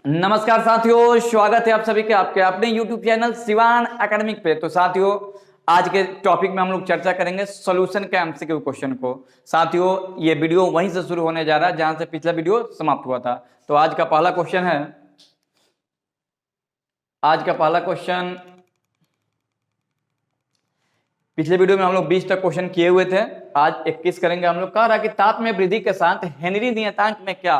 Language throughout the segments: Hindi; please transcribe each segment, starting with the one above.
नमस्कार साथियों, स्वागत है आप सभी के आपके अपने YouTube चैनल शिवान एकेडमिक पे। तो साथियों, आज के टॉपिक में हम लोग चर्चा करेंगे सॉल्यूशन के एमसीक्यू क्वेश्चन को। साथियों, ये वीडियो वहीं से शुरू होने जा रहा है जहां से पिछला वीडियो समाप्त हुआ था। तो आज का पहला क्वेश्चन है, पिछले वीडियो में हम लोग 20 तक क्वेश्चन किए हुए थे, आज 21 करेंगे हम लोग। कह रहा है कि ताप में वृद्धि के साथ हेनरी नियतांक में क्या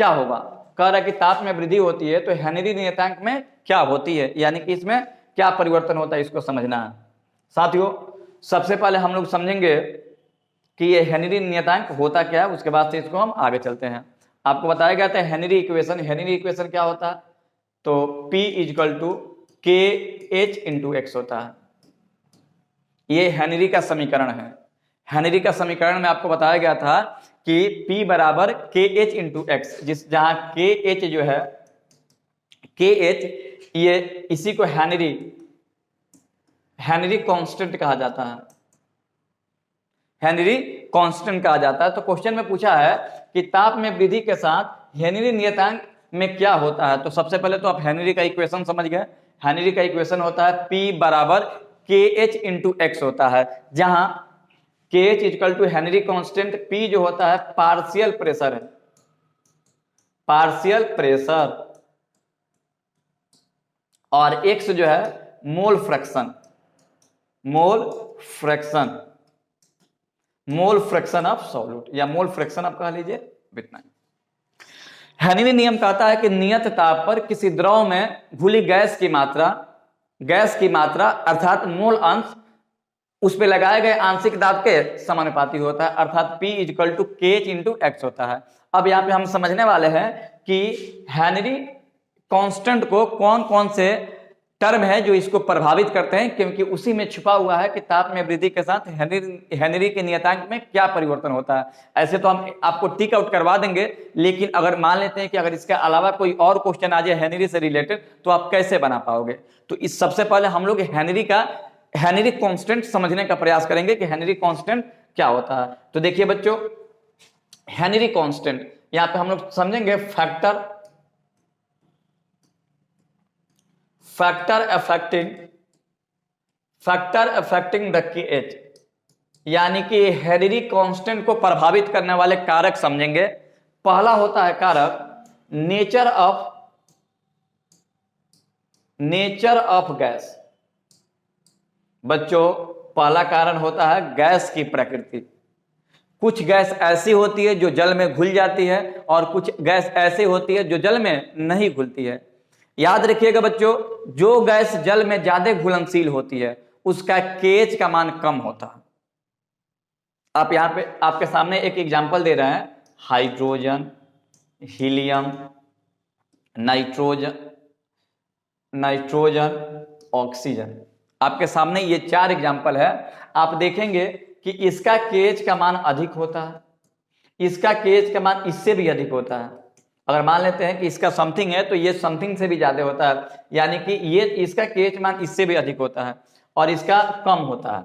होगा। कह रहा है कि ताप में वृद्धि होती है तो हेनरी नियतांक में क्या होती है, यानी कि इसमें क्या परिवर्तन होता है, इसको समझना है। साथियों, सबसे पहले हम लोग समझेंगे कि ये हेनरी नियतांक होता क्या है, उसके बाद से इसको हम आगे चलते हैं। आपको बताया गया था हेनरी इक्वेशन क्या होता है, तो P = KH × X होता है। ये हेनरी का समीकरण है। हेनरी का समीकरण में आपको बताया गया था कि P = KH × X, जहां KH जो है, KH ये इसी को हेनरी कांस्टेंट कहा जाता है। हेनरी कांस्टेंट कहा जाता है। तो क्वेश्चन में पूछा है कि ताप में वृद्धि के साथ हेनरी नियतांक में क्या होता है। तो सबसे पहले तो आप हेनरी का इक्वेशन समझ गए। हेनरी का इक्वेशन होता है P = KH × X होता है, जहां KH = हेनरी कांस्टेंट, P जो होता है पार्शियल प्रेशर है, और X जो है मोल फ्रैक्शन ऑफ सॉल्यूट, या मोल फ्रैक्शन आप कह लीजिए, इतना। हेनरी नियम कहता है कि नियत ताप पर किसी द्रव में घुली गैस की मात्रा अर्थात मोल अंश उस पे लगाए गए आंशिक दाब के समानुपाती होता है, अर्थात P = KH × X होता है। अब यहाँ पे हम समझने वाले हैं कि हेनरी कांस्टेंट को कौन कौन से टर्म है जो इसको प्रभावित करते हैं, क्योंकि उसी में छुपा हुआ है कि ताप में वृद्धि के साथ हेनरी के नियतांक में क्या परिवर्तन होता है। ऐसे तो हम आपको टिक आउट करवा देंगे, लेकिन अगर मान लेते हैं कि अगर इसके अलावा कोई और क्वेश्चन आ जाए हेनरी से रिलेटेड, तो आप कैसे बना पाओगे। तो इस सबसे पहले हम लोग हेनरी कांस्टेंट समझने का प्रयास करेंगे कि हेनरी कांस्टेंट क्या होता है। तो देखिए बच्चों, हेनरी कांस्टेंट यहां पे हम लोग समझेंगे फैक्टर अफेक्टिंग द KH, यानी कि हेनरी कांस्टेंट को प्रभावित करने वाले कारक समझेंगे। पहला होता है कारक नेचर ऑफ गैस। बच्चों, पहला कारण होता है गैस की प्रकृति। कुछ गैस ऐसी होती है जो जल में घुल जाती है, और कुछ गैस ऐसी होती है जो जल में नहीं घुलती है। याद रखिएगा बच्चों, जो गैस जल में ज्यादा घुलनशील होती है उसका KH का मान कम होता है। आप यहां पे आपके सामने एक एग्जांपल दे रहे हैं, हाइड्रोजन, हीलियम, नाइट्रोजन, ऑक्सीजन। आपके सामने ये 4 एग्जांपल है। आप देखेंगे कि इसका KH का मान अधिक होता है, इसका KH का मान इससे भी अधिक होता है। अगर मान लेते हैं कि इसका समथिंग है तो ये समथिंग से भी ज्यादा होता है, यानी कि ये इसका KH मान इससे भी अधिक होता है, और इसका कम होता है।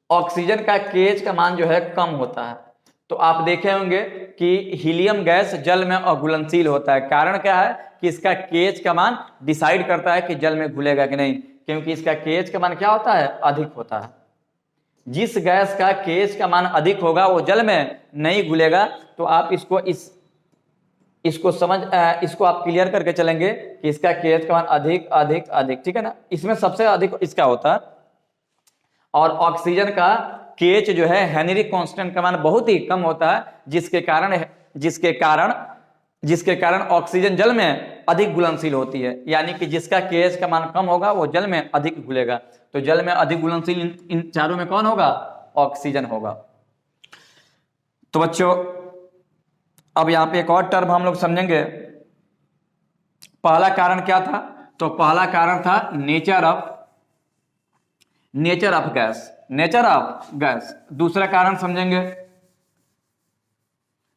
ऑक्सीजन का KH का मान जो है कम होता है। तो आप देखे होंगे कि हीलियम गैस जल में अघुलनशील होता है। कारण क्या है कि इसका KH का मान डिसाइड करता है कि जल में घुलेगा कि नहीं, क्योंकि इसका KH का मान क्या होता है, अधिक होता है। जिस गैस का KH का मान अधिक होगा वो जल में नहीं घुलेगा। तो आप इसको आप क्लियर करके चलेंगे कि इसका KH का मान अधिक अधिक अधिक, ठीक है ना। इसमें सबसे अधिक इसका होता है। और ऑक्सीजन का KH जो है हेनरी कांस्टेंट का मान बहुत ही कम होता है, जिसके कारण ऑक्सीजन जल में अधिक घुलनशील होती है, यानी कि जिसका KH का मान कम होगा वो जल में अधिक घुलेगा। तो जल में अधिक घुलनशील इन चारों में कौन होगा, ऑक्सीजन होगा। तो बच्चों, अब यहां पे एक और टर्म हम लोग समझेंगे। पहला कारण क्या था, तो पहला कारण था नेचर ऑफ गैस। दूसरा कारण समझेंगे,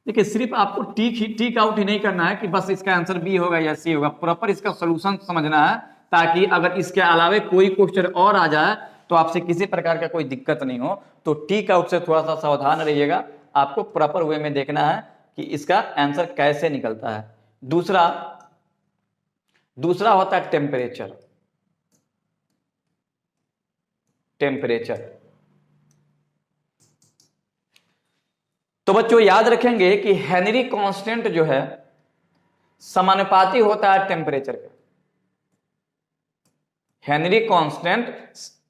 देखिए सिर्फ आपको टिक आउट ही नहीं करना है कि बस इसका आंसर बी होगा या सी होगा, प्रॉपर इसका सोल्यूशन समझना है, ताकि अगर इसके अलावे कोई क्वेश्चन और आ जाए तो आपसे किसी प्रकार का कोई दिक्कत नहीं हो। तो टिक आउट से थोड़ा सा सावधान रहिएगा, आपको प्रॉपर वे में देखना है कि इसका आंसर कैसे निकलता है। दूसरा होता है टेम्परेचर। तो बच्चों याद रखेंगे कि हेनरी कांस्टेंट जो है समानुपाती होता है टेम्परेचर के। हेनरी कांस्टेंट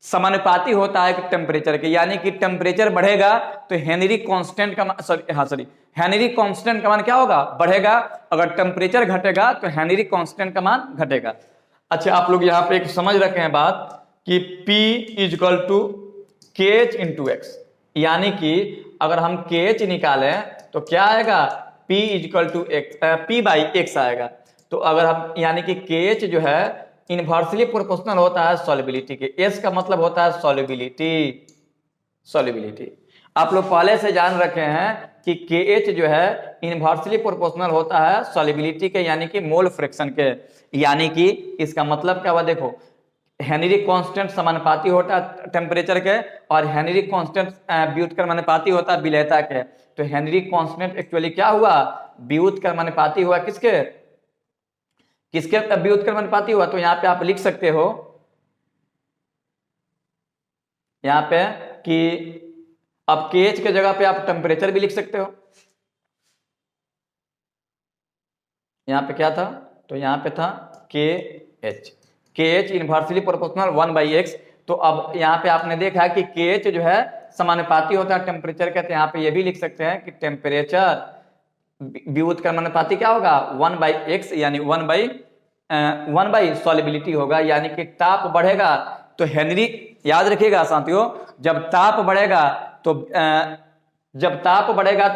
समानुपाती होता है टेम्परेचर के, यानी कि टेम्परेचर बढ़ेगा तो हेनरी कांस्टेंट का हेनरी कांस्टेंट का मान क्या होगा, बढ़ेगा। अगर टेम्परेचर घटेगा तो हेनरी कांस्टेंट का मान घटेगा। अच्छा, आप लोग यहां पे एक समझ रखे हैं बात कि P equal to KH into x, यानी कि अगर हम KH निकालें तो क्या आएगा, P equal to P by x आएगा। तो अगर हम यानी कि KH जो है इनवर्सली प्रोपोर्शनल होता है सॉल्युबिलिटी के। S का मतलब होता है सॉल्युबिलिटी। आप लोग पहले से जान रखे हैं कि KH जो है इनवर्सली प्रोपोर्शनल होता है सॉल्युबिलिटी के, यानी कि मोल फ्रैक्शन के। यानी कि इसका मतलब क्या हुआ, देखो हेनरी कांस्टेंट समानुपाती होता है टेम्परेचर के और हेनरी कांस्टेंट व्युत्क्रमानुपाती होता है विलेयता के। तो हेनरी कांस्टेंट एक्चुअली क्या हुआ, व्युत्क्रमानुपाती हुआ किसके व्युत्क्रमानुपाती हुआ। तो यहां पे आप लिख सकते हो यहां पे कि अब KH के जगह पे आप टेम्परेचर भी लिख सकते हो। यहां पे क्या था, तो यहां पे था KH इनवर्सली प्रोपोर्शनल 1/x। तो अब यहाँ पे आपने देखा कि KH जो है समानुपाती होता है टेम्परेचर के, तो यहाँ पे ये भी लिख सकते हैं कि टेम्परेचर व्युत्क्रमानुपाती क्या होगा 1/x, यानी 1 सॉल्युबिलिटी होगा। यानी कि ताप बढ़ेगा तो हेनरी, याद रखिएगा साथियों, जब ताप बढ़ेगा तो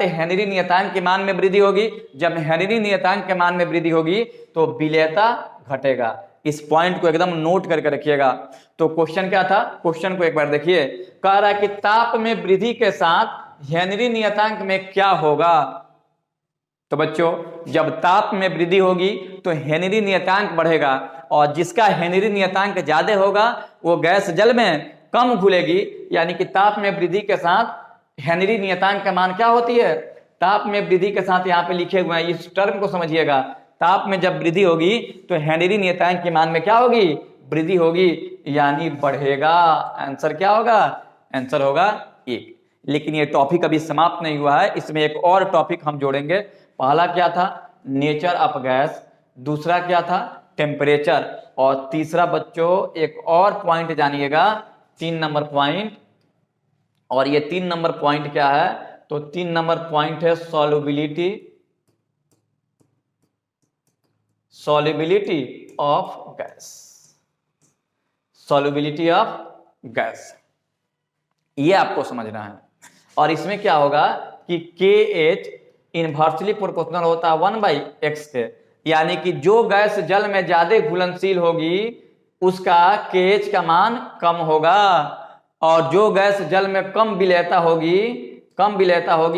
हेनरी नियतांक के मान में वृद्धि होगी। जब हेनरी नियतांक के मान में वृद्धि होगी तो विलेयता घटेगा। इस पॉइंट को एकदम नोट करके रखिएगा। तो क्वेश्चन क्या था, क्वेश्चन को एक बार देखिए। कह रहा है कि ताप में वृद्धि के साथ हेनरी नियतांक में क्या होगा। तो बच्चों जब ताप में वृद्धि होगी तो हेनरी नियतांक बढ़ेगा, और जिसका हेनरी नियतांक ज्यादा होगा वो गैस जल में कम घुलेगी। यानी कि ताप में वृद्धि के साथ हेनरी नियतांक का मान क्या होती है, ताप में वृद्धि के साथ यहाँ पे लिखे हुए हैं, इस टर्म को समझिएगा। ताप में जब वृद्धि होगी तो हेनरी नियतांक के मान में क्या होगी, वृद्धि होगी, यानी बढ़ेगा। आंसर क्या होगा, आंसर होगा 1। लेकिन ये टॉपिक अभी समाप्त नहीं हुआ है, इसमें एक और टॉपिक हम जोड़ेंगे। पहला क्या था, नेचर ऑफ गैस। दूसरा क्या था, टेम्परेचर। और तीसरा बच्चों एक और पॉइंट जानिएगा, 3 नंबर पॉइंट। और ये 3 नंबर पॉइंट क्या है, तो 3 नंबर पॉइंट है solubility of gas. Solubility of gas, ये आपको समझना है। और इसमें क्या होगा कि KH इनवर्सली प्रोपोर्शनल होता है 1/x के, यानी कि जो गैस जल में ज्यादा घुलनशील होगी उसका KH का मान कम होगा, और जो गैस जल में कम विलेयता होगी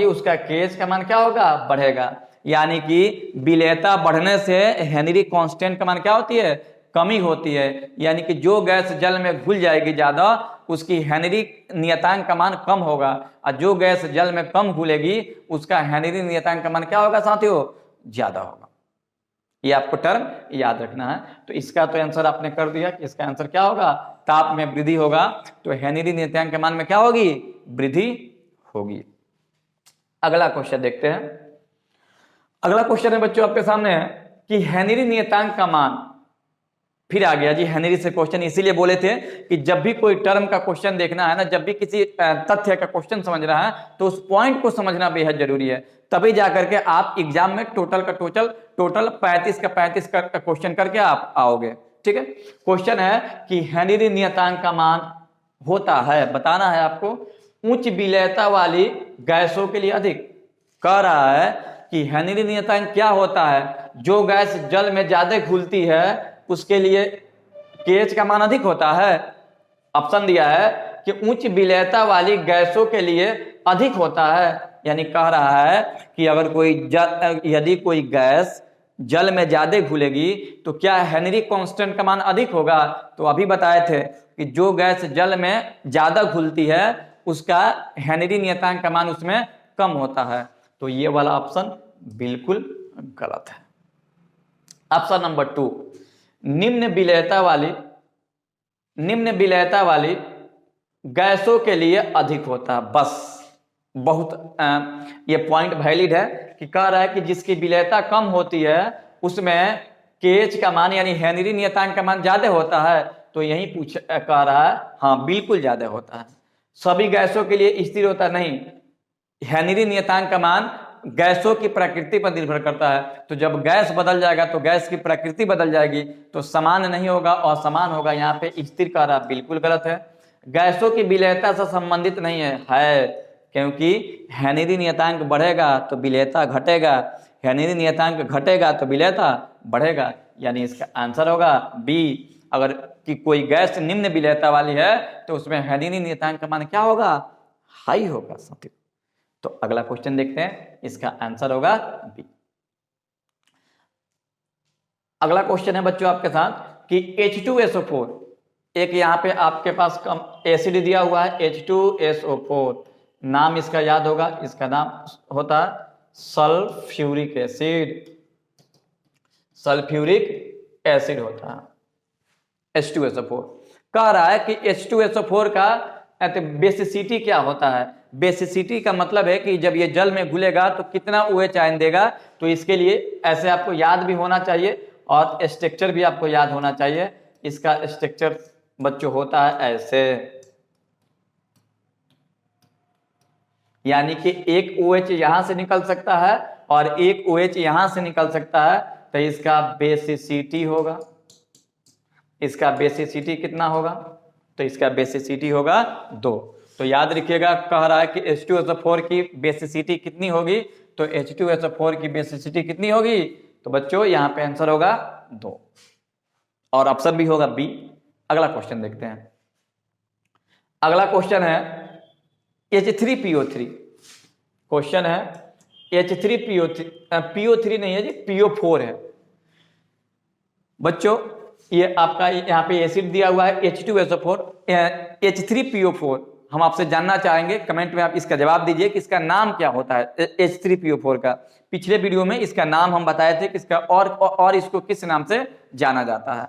उसका KH का मान क्या होगा, बढ़ेगा। यानी कि विलेयता बढ़ने से हेनरी कांस्टेंट का मान क्या होती है, कमी होती है। यानी कि जो गैस जल में घुल जाएगी ज्यादा उसकी हेनरी नियतांक का मान कम होगा, और जो गैस जल में कम घुलेगी उसका हेनरी नियतांक का मान क्या होगा साथियों, ज्यादा होगा। ये आपको टर्म याद रखना है। तो इसका तो आंसर आपने कर दिया कि इसका आंसर क्या होगा, ताप में वृद्धि होगा तो हेनरी नियतांक के मान में क्या होगी, वृद्धि होगी। अगला क्वेश्चन देखते हैं। अगला क्वेश्चन है बच्चों आपके सामने है कि हेनरी नियतांक का मान, फिर आ गया जी हेनरी से क्वेश्चन। इसीलिए बोले थे कि जब भी कोई टर्म का क्वेश्चन देखना है ना, जब भी किसी तथ्य का क्वेश्चन समझना है तो उस पॉइंट को समझना बेहद जरूरी है, तभी जाकर के आप एग्जाम में टोटल 35 का 35 का क्वेश्चन करके आप आओगे। ठीक है, क्वेश्चन है कि हेनरी नियतांक का मान होता है, बताना है आपको, उच्च विलेयता वाली गैसों के लिए अधिक। कह रहा है कि हेनरी नियतांक क्या होता है, जो गैस जल में ज्यादा घुलती है उसके लिए KH का मान अधिक होता है। ऑप्शन दिया है कि उच्च विलेयता वाली गैसों के लिए अधिक होता है। यानी कह रहा है कि अगर यदि कोई गैस जल में ज्यादा घुलेगी तो क्या हेनरी कांस्टेंट का मान अधिक होगा। तो अभी बताए थे कि जो गैस जल में ज्यादा घुलती है उसका हेनरी नियतांक का मान उसमें कम होता है। तो ये वाला ऑप्शन बिल्कुल गलत है। ऑप्शन नंबर 2, निम्न विलेयता वाली गैसों के लिए अधिक होता है। बस बहुत ये पॉइंट वैलिड है कि कह रहा है कि जिसकी विलेयता कम होती है उसमें केएच का मान यानी हेनरी नियतांक का मान ज्यादा होता है। तो यही कह रहा है हाँ बिल्कुल ज्यादा होता है। सभी गैसों के लिए स्थिर होता नहीं, हेनरी नियतांक का मान गैसों की प्रकृति पर निर्भर करता है। तो जब गैस बदल जाएगा तो गैस की प्रकृति बदल जाएगी, तो समान नहीं होगा, असमान होगा। यहाँ पे स्थिर कह रहा बिल्कुल गलत है। गैसों की विलेयता से संबंधित नहीं है क्योंकि हेनरी नियतांक बढ़ेगा तो विलेयता घटेगा, हेनरी नियतांक घटेगा तो विलेयता बढ़ेगा। यानी इसका आंसर होगा बी। अगर कि कोई गैस निम्न विलेयता वाली है तो उसमें हेनरी नियतांक का मान क्या होगा? हाई होगा साथियों। तो अगला क्वेश्चन देखते हैं, इसका आंसर होगा बी। अगला क्वेश्चन है बच्चों आपके साथ कि H2SO4, एक यहाँ पे आपके पास एसिड दिया हुआ है H2SO4, नाम इसका याद होगा, इसका नाम होता है सल्फ्यूरिक एसिड। सल्फ्यूरिक एसिड होता है H2SO4। कह रहा है कि H2SO4 का बेसिसिटी क्या होता है? बेसिसिटी का मतलब है कि जब ये जल में घुलेगा तो कितना OH आयन देगा। तो इसके लिए ऐसे आपको याद भी होना चाहिए और स्ट्रक्चर भी आपको याद होना चाहिए। इसका स्ट्रक्चर बच्चों होता है ऐसे, यानी कि एक OH यहां से निकल सकता है और एक OH यहां से निकल सकता है। तो इसका बेसिसिटी होगा, इसका बेसिसिटी कितना होगा? तो इसका बेसिसिटी होगा 2। तो याद रखिएगा, कह रहा है कि H2SO4 की बेसिसिटी कितनी होगी? तो H2SO4 की बेसिसिटी कितनी होगी? तो बच्चों यहाँ पे आंसर होगा 2 और ऑप्शन भी होगा बी। अगला क्वेश्चन देखते हैं। अगला क्वेश्चन है H3PO3। क्वेश्चन है H3PO3, PO3 नहीं है जी, PO4 है बच्चों। ये आपका यहाँ पे एसिड दिया हुआ है H2SO4, H3PO4। हम आपसे जानना चाहेंगे, कमेंट में आप इसका जवाब दीजिए कि इसका नाम क्या होता है H3PO4 का। पिछले वीडियो में इसका नाम हम बताए थे कि इसका और इसको किस नाम से जाना जाता है।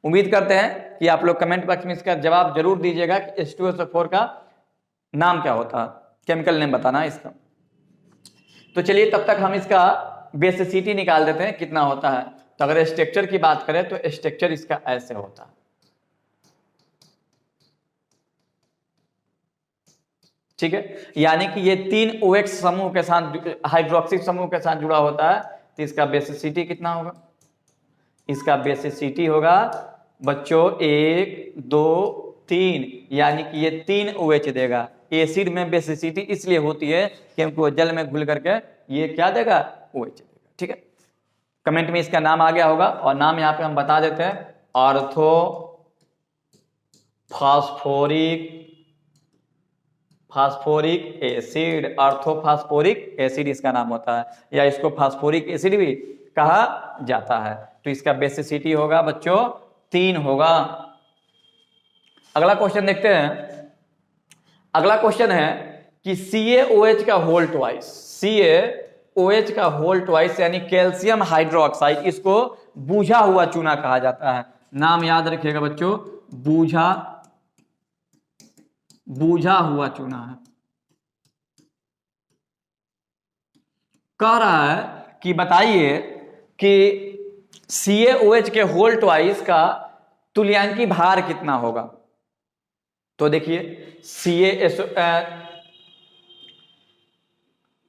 उम्मीद करते हैं कि आप लोग कमेंट बॉक्स में इसका जवाब जरूर दीजिएगा कि H2SO4 का नाम क्या होता है, केमिकल नेम बताना है इसका। तो चलिए तब तक हम इसका बेसिसिटी निकाल देते हैं कितना होता है। तो अगर स्ट्रक्चर की बात करें तो स्ट्रक्चर इसका ऐसे होता है, ठीक है। यानी कि ये 3 OH समूह के साथ, हाइड्रोक्सी समूह के साथ जुड़ा होता है। तो इसका बेसिसिटी कितना होगा? इसका बेसिसिटी होगा बच्चों 1 2 3, यानी कि ये 3 OH देगा। एसिड में बेसिसिटी इसलिए होती है क्योंकि वो जल में घुल करके ये क्या देगा? OH देगा, ठीक है। कमेंट में इसका नाम आ गया होगा और नाम यहाँ पे हम बता देते हैं, ऑर्थो फास्फोरिक एसिड। ऑर्थोफास्फोरिक एसिड इसका नाम होता है, या इसको फास्फोरिक एसिड भी कहा जाता है। तो इसका बेसिसिटी होगा बच्चों 3 होगा। अगला क्वेश्चन देखते हैं। अगला क्वेश्चन है कि CaOH का होल ट्वाइस, CaOH का होल ट्वाइस यानी कैल्शियम हाइड्रोक्साइड, इसको बूझा हुआ चूना कहा जाता है। नाम याद रखिएगा बच्चों, बूझा हुआ चूना है। कह रहा है कि बताइए कि CaOH के होल ट्वाइस का तुल्यांकी भार कितना होगा? तो देखिए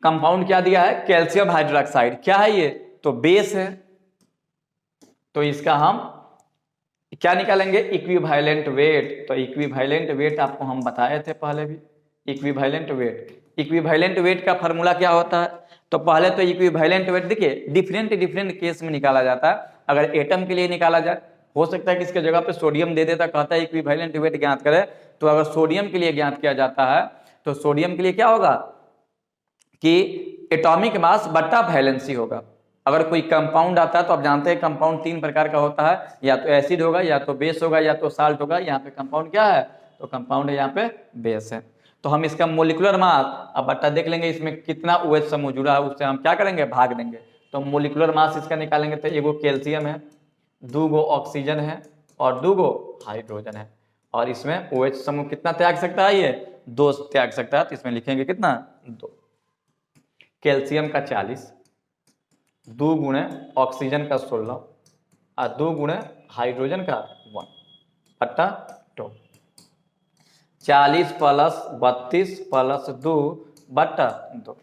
कंपाउंड क्या दिया है? Calcium hydroxide. क्या है ये? तो बेस है। तो इसका हम क्या निकालेंगे? Equivalent weight. तो इक्विवेलेंट वेट आपको हम बताए थे पहले भी। इक्विवेलेंट वेट का फॉर्मूला क्या होता है? तो पहले तो इक्विवेलेंट वेट देखिए डिफरेंट केस में निकाला जाता है। अगर एटम के लिए निकाला जाए, हो सकता है कि इसके जगह पे सोडियम दे देता, कहता है इक्विवेलेंट वेट ज्ञात करे। तो अगर सोडियम के लिए ज्ञात किया जाता है तो सोडियम के लिए क्या होगा कि एटॉमिक मास बट्टा वैलेंसी होगा। अगर कोई कंपाउंड आता है तो आप जानते हैं कंपाउंड 3 प्रकार का होता है, या तो एसिड होगा, या तो बेस होगा, या तो साल्ट होगा। यहाँ पे कंपाउंड क्या है? तो कंपाउंड है यहाँ पे बेस है। तो हम इसका मोलिकुलर मास अब बट्टा देख लेंगे इसमें कितना OH समूह जुड़ा है, उससे हम क्या करेंगे, भाग देंगे। तो मोलिकुलर मास इसका निकालेंगे तो एगो कैल्शियम है, 2 गो ऑक्सीजन है और 2 गो हाइड्रोजन है। और इसमें OH समूह कितना त्याग सकता है, ये 2 त्याग सकता है। तो इसमें लिखेंगे कितना, 2। कैल्शियम का 40, 2 गुणे ऑक्सीजन का 16 और 2 गुणे हाइड्रोजन का 1 बट्टा 2। 40 प्लस 32 प्लस 2 बट्टा 2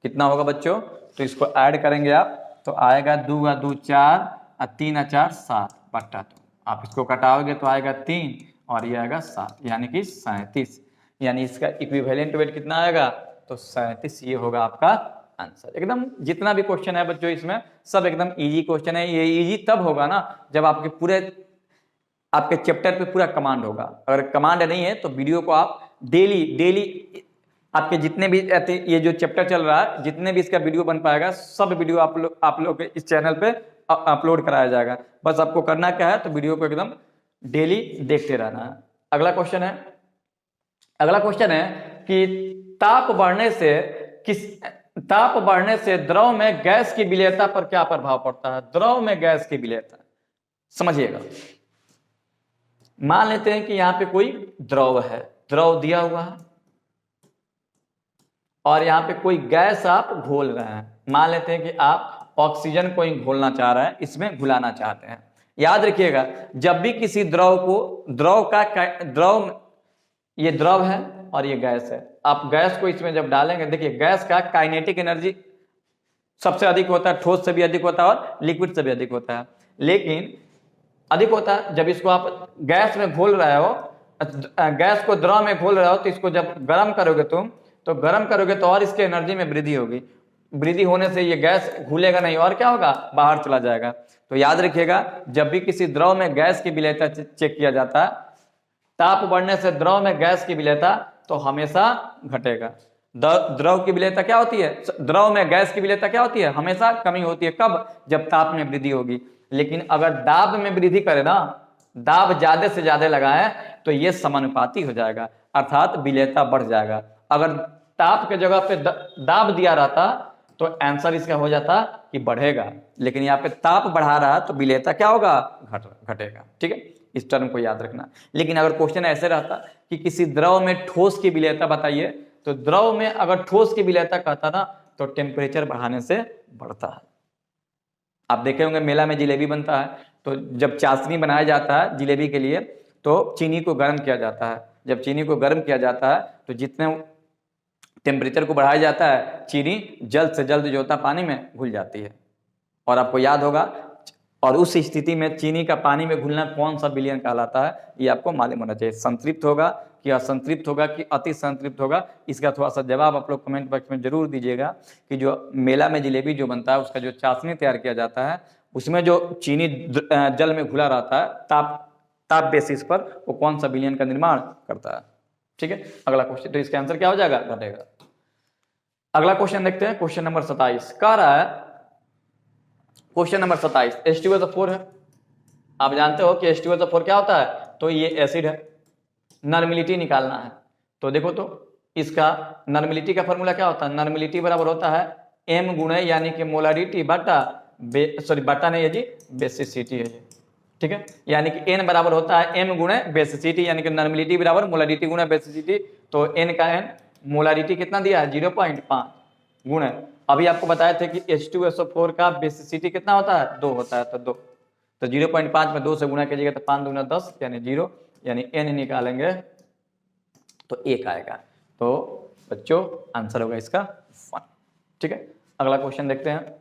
कितना होगा बच्चों, तो इसको ऐड करेंगे आप तो आएगा 2 × 2 4 और 3 × 4 7 बट्टा 2। आप इसको कटाओगे तो आएगा 3 और ये आएगा 7 यानी कि 37। यानी इसका इक्विवेलेंट वेट कितना आएगा, तो 37। ये होगा आपका आंसर। एकदम जितना भी क्वेश्चन है बच्चों इसमें सब एकदम इजी क्वेश्चन है। ये इजी तब होगा ना जब आपके पूरे आपके चैप्टर पे पूरा कमांड होगा। अगर कमांड नहीं है तो वीडियो को आप डेली आपके जितने भी ये जो चैप्टर चल रहा है, जितने भी इसका वीडियो बन पाएगा सब वीडियो आप लोग के इस चैनल पे अपलोड कराया जाएगा। बस आपको करना क्या है, तो वीडियो को एकदम डेली देखते रहना है। अगला क्वेश्चन है कि ताप बढ़ने से द्रव में गैस की विलेयता पर क्या प्रभाव पड़ता है। द्रव में गैस की विलेयता समझिएगा। मान लेते हैं कि यहां पे कोई द्रव है, द्रव दिया हुआ है और यहां पे कोई गैस आप घोल रहे हैं। मान लेते हैं कि आप ऑक्सीजन को ही घोलना चाह रहे हैं, इसमें घुलाना चाहते हैं। याद रखिएगा जब भी किसी ये द्रव है और ये गैस है, आप गैस को इसमें जब डालेंगे, देखिए गैस का काइनेटिक एनर्जी सबसे अधिक होता है, ठोस से भी अधिक होता है और लिक्विड से भी अधिक होता है। लेकिन अधिक होता है जब इसको आप गैस में घोल रहे हो, गैस को द्रव में घोल रहे हो, तो इसको जब गर्म करोगे तो और इसके एनर्जी में वृद्धि होगी। वृद्धि होने से ये गैस घुलेगा नहीं और क्या होगा, बाहर चला जाएगा। तो याद रखिएगा जब भी किसी द्रव में गैस की विलेयता चेक किया जाता है, ताप बढ़ने से द्रव में गैस की विलेयता तो हमेशा घटेगा। द्रव की विलेयता क्या होती है, द्रव में गैस की विलेयता क्या होती है, हमेशा कमी होती है। कब, जब ताप में वृद्धि होगी। लेकिन अगर दाब में वृद्धि करे ना, दाब ज्यादा से ज्यादा लगाए तो ये समानुपाती हो जाएगा, अर्थात विलेयता बढ़ जाएगा। अगर ताप के जगह पे दाब दिया रहता तो आंसर इसका हो जाता कि बढ़ेगा, लेकिन यहाँ पे ताप बढ़ा रहा तो विलेयता क्या होगा, घटेगा। ठीक है, इस टर्म को याद रखना। लेकिन अगर क्वेश्चन ऐसे रहता कि किसी द्रव में ठोस की विलेयता बताइए, तो द्रव में अगर ठोस की विलेयता कहता ना तो टेम्परेचर बढ़ाने से बढ़ता है। आप देखे होंगे मेला में जिलेबी बनता है, तो जब चाशनी बनाया जाता है जिलेबी के लिए तो चीनी को गर्म किया जाता है। जब चीनी को गर्म किया जाता है तो जितने टेम्परेचर को बढ़ाया जाता है, चीनी जल्द से जल्द जो होता है पानी में घुल जाती है। और आपको याद होगा, और उस स्थिति में चीनी का पानी में घुलना कौन सा विलयन कहलाता है, ये आपको मालूम होना चाहिए। संतृप्त होगा कि असंतृप्त होगा कि अति संतृप्त होगा, इसका थोड़ा सा जवाब आप लोग कमेंट बॉक्स में जरूर दीजिएगा। कि जो मेला में जिलेबी जो बनता है उसका जो चाशनी तैयार किया जाता है, उसमें जो चीनी जल में घुला रहता है ताप बेसिस पर, वो कौन सा विलयन का निर्माण करता है। ठीक है, अगला क्वेश्चन, तो इसका आंसर क्या हो जाएगा, घटेगा। अगला क्वेश्चन देखते हैं, क्वेश्चन नंबर 27 कह रहा है, क्वेश्चन नंबर 27 H2SO4 है। आप जानते हो कि H2SO4 क्या होता है, तो ये एसिड है। नॉर्मेलिटी निकालना है, तो देखो तो इसका नॉर्मेलिटी का फॉर्मूला क्या होता है, नॉर्मेलिटी बराबर होता है m गुणे यानी कि मोलारिटी बटा बटा नहीं है जी, बेसिसिटी है जी। ठीक है, यानी कि n बराबर होता है m गुणे बेसिसिटी, यानी कि नॉर्मेलिटी बराबर मोलारिटी गुणे बेसिसिटी। तो n का n, मोलारिटी कितना दिया है 0.5 गुणे, अभी आपको बताए थे कि H2SO4 का बेसिसिटी कितना होता है, 2 होता है। तो 2, तो 0.5 में 2 से गुणा कीजिएगा तो 5 दूना 10 यानी 0, यानी n निकालेंगे तो 1 आएगा। तो बच्चों आंसर होगा इसका 1। ठीक है, अगला क्वेश्चन देखते हैं।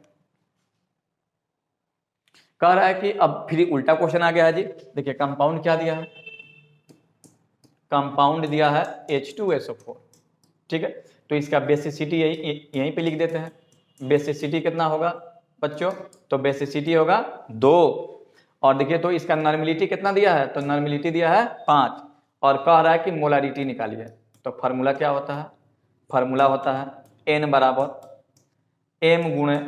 कह रहा है कि अब फिर उल्टा क्वेश्चन आ गया है जी। देखिए कंपाउंड क्या दिया है, कंपाउंड दिया है H2SO4। ठीक है, तो इसका बेसिसिटी यहीं पे लिख देते हैं। बेसिसिटी कितना होगा बच्चों, तो बेसिसिटी होगा 2। और देखिए तो इसका नॉर्मेलिटी कितना दिया है, तो नॉर्मेलिटी दिया है 5 और कह रहा है कि मोलारिटी निकालिए। तो फार्मूला क्या होता है, फार्मूला होता है n बराबर m गुणे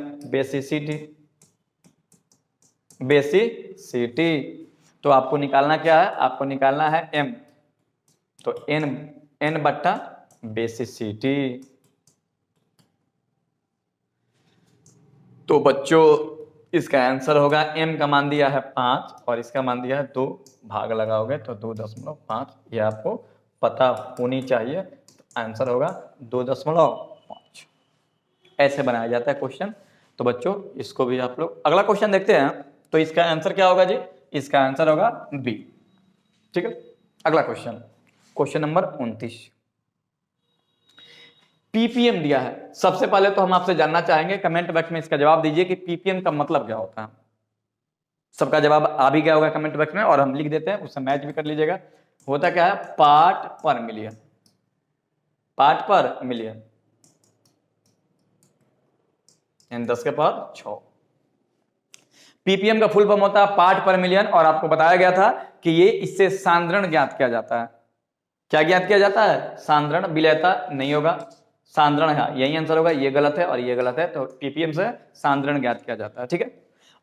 बेसिसिटी। तो आपको निकालना क्या है, आपको निकालना है m, तो n बट्टा बेसिसिटी। तो बच्चों इसका आंसर होगा, m का मान दिया है 5 और इसका मान दिया है 2, भाग लगाओगे तो 2.5, ये आपको पता होनी चाहिए। तो आंसर होगा 2.5। ऐसे बनाया जाता है क्वेश्चन। तो बच्चों इसको भी आप लोग, अगला क्वेश्चन देखते हैं। तो इसका आंसर क्या होगा जी? इसका आंसर होगा बी। ठीक है, अगला क्वेश्चन, क्वेश्चन नंबर 29। पीपीएम दिया है। सबसे पहले तो हम आपसे जानना चाहेंगे, कमेंट बॉक्स में इसका जवाब दीजिए कि पीपीएम का मतलब क्या होता है। सबका जवाब आ भी गया होगा कमेंट बॉक्स में, और हम लिख देते हैं, उससे मैच भी कर लीजिएगा। होता क्या है? पार्ट पर मिलियन, पार्ट पर मिलियन, 10 के पावर 6। पीपीएम का फुल फॉर्म होता है पार्ट पर मिलियन, और आपको बताया गया था कि ये इससे सांद्रण ज्ञात किया जाता है। क्या ज्ञात किया जाता है? सांद्रण। विलयता नहीं होगा, सांद्रण है, यही आंसर होगा। ये गलत है और ये गलत है, तो पीपीएम से सांद्रण ज्ञात किया जाता है। ठीक है,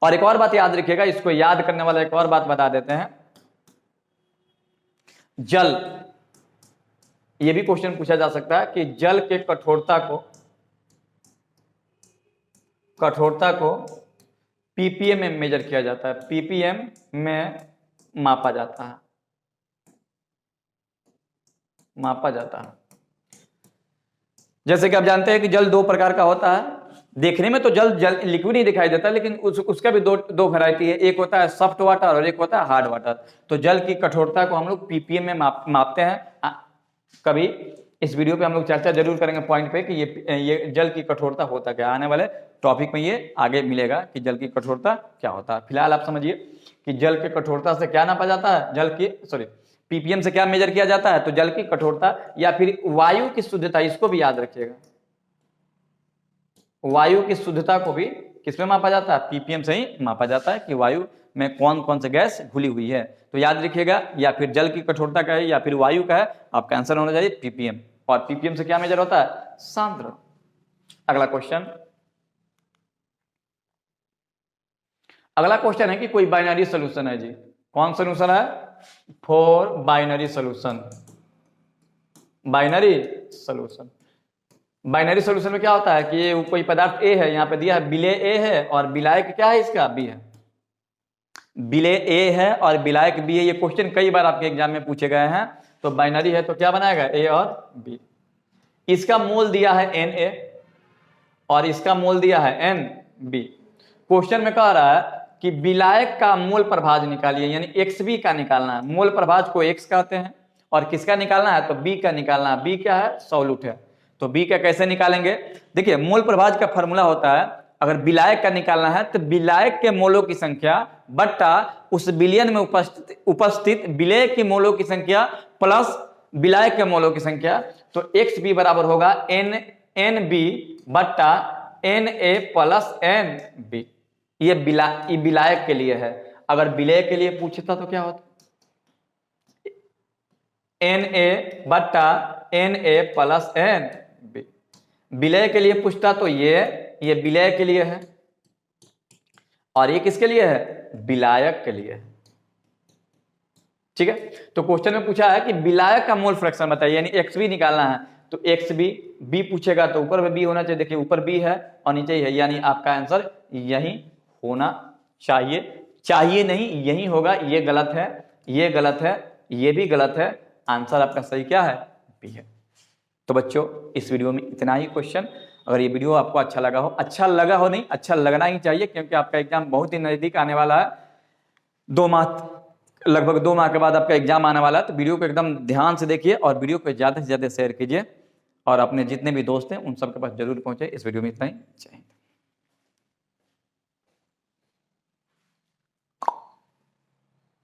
और एक और बात याद रखिएगा, इसको याद करने वाला एक और बात बता देते हैं। जल, ये भी क्वेश्चन पूछा जा सकता है कि जल के कठोरता को पीपीएम में मेजर किया जाता है, पीपीएम में मापा जाता है, मापा जाता है। जैसे कि आप जानते हैं कि जल 2 प्रकार का होता है। देखने में तो जल लिक्विड ही दिखाई देता है, लेकिन उसका भी दो वैरायटी है। एक होता है सॉफ्ट वाटर और एक होता है हार्ड वाटर। तो जल की कठोरता को हम लोग पीपीएम में मापते हैं। कभी इस वीडियो पे हम लोग चर्चा जरूर करेंगे पॉइंट पे कि ये जल की कठोरता होता क्या। आने वाले टॉपिक में ये आगे मिलेगा कि जल की कठोरता क्या होता है। फिलहाल आप समझिए कि जल की कठोरता से क्या नापा जाता है, पीपीएम से क्या मेजर किया जाता है? तो जल की कठोरता या फिर वायु की शुद्धता, इसको भी याद रखिएगा। वायु की शुद्धता को भी किसमें मापा जाता है? पीपीएम से ही मापा जाता है कि वायु में कौन कौन से गैस घुली हुई है। तो याद रखिएगा, या फिर जल की कठोरता का है या फिर वायु का है, आपका आंसर होना चाहिए पीपीएम। और पीपीएम से क्या मेजर होता है? सांद्रण। अगला क्वेश्चन, अगला क्वेश्चन है कि कोई बाइनरी सोल्यूशन है जी। कौन सोल्यूशन है? 4 binary solution. Binary solution, binary solution में क्या होता है कि ये कोई पदार्थ ए है, यहां पे दिया है विलेय ए है, और विलायक क्या है इसका? बी है। विलेय ए है और विलायक बी है। ये क्वेश्चन कई बार आपके एग्जाम में पूछे गए हैं। तो बाइनरी है तो क्या बनाएगा? ए और बी। इसका मोल दिया है Na और इसका मोल दिया है Nb। क्वेश्चन में कह रहा है कि विलायक का मोल प्रभाज निकालिए, यानी XB का निकालना है। मोल प्रभाज को X कहते हैं, और किसका निकालना है? तो B का निकालना है। B क्या है? सॉल्यूट है। तो B का कैसे निकालेंगे? देखिए, मोल प्रभाज का फॉर्मूला होता है, अगर विलायक का निकालना है तो विलायक के मोलों की संख्या बट्टा उस विलयन में उपस्थित विलेय की मोलों की संख्या प्लस विलायक के मोलों की संख्या। तो XB बराबर होगा NB बट्टा Na प्लस NB। ये विलायक के लिए है। अगर विलेय के लिए पूछता तो क्या होता? Na बट्टा Na प्लस NB। विलेय के लिए पूछता तो ये विलेय के लिए है, और ये किसके लिए है? विलायक के लिए है। ठीक है, तो क्वेश्चन में पूछा है कि विलायक का मोल फ्रैक्शन बताइए, यानी XB निकालना है। तो XB, B पूछेगा तो ऊपर में B होना चाहिए। देखिए, ऊपर B है और नीचे ही है, यानी आपका आंसर यही होना चाहिए। चाहिए नहीं, यही होगा। ये गलत है, ये गलत है, ये भी गलत है। आंसर आपका सही क्या है? B है। तो बच्चों, इस वीडियो में इतना ही क्वेश्चन। अगर ये वीडियो आपको अच्छा लगा हो नहीं, अच्छा लगना ही चाहिए, क्योंकि आपका एग्जाम बहुत ही नजदीक आने वाला है। 2 माह, लगभग 2 माह के बाद आपका एग्जाम आने वाला है। तो वीडियो को एकदम ध्यान से देखिए और वीडियो को ज़्यादा से ज़्यादा शेयर कीजिए, और अपने जितने भी दोस्त हैं उन सबके पास जरूर पहुंचे। इस वीडियो में इतना ही। जय हिंद।